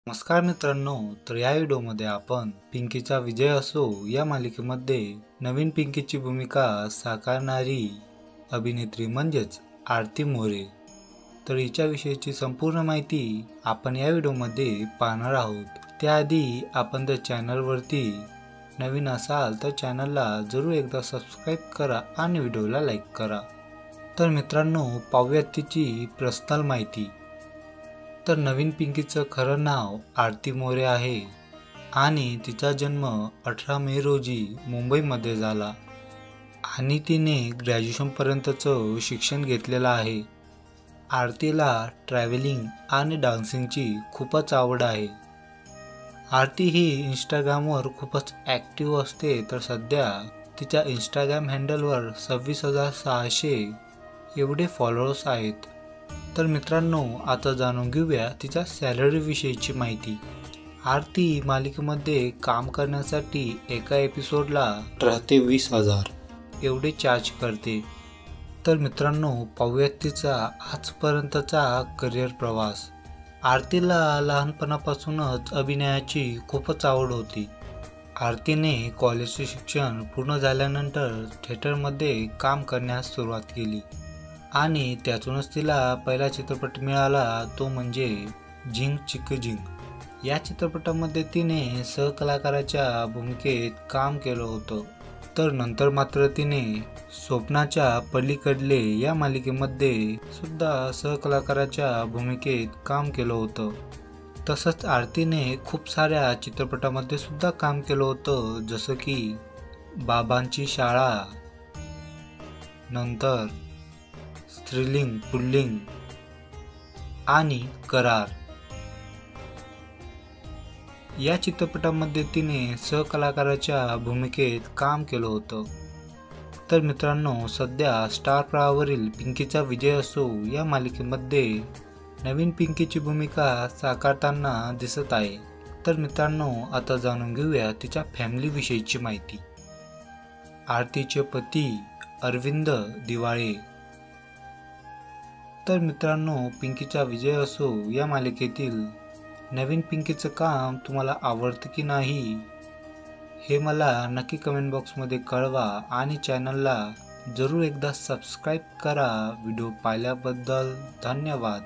नमस्कार मित्रांनो, तर या व्हिडिओमध्ये आपण पिंकीचा विजय असो या मालिकेमध्ये नवीन पिंकीची भूमिका साकारणारी अभिनेत्री म्हणजेच आरती मोरे तर हिच्याविषयीची संपूर्ण माहिती आपण या व्हिडिओमध्ये पाहणार आहोत। त्याआधी आपण जर चॅनलवरती नवीन असाल तर चॅनलला जरूर एकदा सबस्क्राईब करा आणि व्हिडिओला लाईक करा। तर मित्रांनो, पाहूयात तिची पर्सनल माहिती। तर नवीन पिंकीचं खरं नाव आरती मोरे आहे आणि तिचा जन्म 18 मे रोजी मुंबईमध्ये झाला आणि तिने ग्रॅज्युएशनपर्यंतचं शिक्षण घेतलेलं आहे। आरतीला ट्रॅव्हलिंग आणि डान्सिंगची खूपच आवड आहे। आरती ही इंस्टाग्रामवर खूपच ॲक्टिव्ह असते, तर सध्या तिच्या इंस्टाग्राम हँडलवर 26,600 एवढे फॉलोअर्स आहेत। तर मित्रांनो, आता जाणून घेऊया तिच्या सॅलरी विषयीची माहिती। आरती मालिकेमध्ये काम करण्यासाठी एका एपिसोडला 18,000 ते 20,000 एवढे चार्ज करते। तर मित्रांनो, पाहूयात तिचा आजपर्यंतचा करिअर प्रवास। आरतीला लहानपणापासूनच अभिनयाची खूपच आवड होती। आरतीने कॉलेजचे शिक्षण पूर्ण झाल्यानंतर थिएटरमध्ये काम करण्यास सुरुवात केली आणि त्यातूनच तिला पहिला चित्रपट मिळाला, तो म्हणजे झिंग चिक झिंग। या चित्रपटामध्ये तिने सहकलाकाराच्या भूमिकेत काम केलं होतं। तर नंतर मात्र तिने स्वप्नाच्या पलीकडले या मालिकेमध्ये सुद्धा सहकलाकाराच्या भूमिकेत काम केलं होतं। तसंच आरतीने खूप साऱ्या चित्रपटामध्ये सुद्धा काम केलं होतं, जसं की बाबांची शाळा, नंतर स्त्रीलिंग पुल्लिंग आणि करार या चित्रपटामध्ये तिने सहकलाकाराच्या भूमिकेत काम केलं होतं। तर मित्रांनो, सध्या स्टार प्रवाहावरील पिंकीचा विजय असो या मालिकेमध्ये नवीन पिंकीची भूमिका साकारताना दिसत आहे। तर मित्रांनो, आता जाणून घेऊया तिच्या फॅमिली विषयीची माहिती। आरतीचे पती अरविंद दिवाळे। तर मित्रांनो, पिंकीचा विजय असो या मालिकेतील नवीन पिंकीचं काम तुम्हाला आवडतं की नाही हे मला नक्की कमेंट बॉक्समध्ये कळवा आणि चॅनलला जरूर एकदा सबस्क्राईब करा। व्हिडिओ पाहिल्याबद्दल धन्यवाद।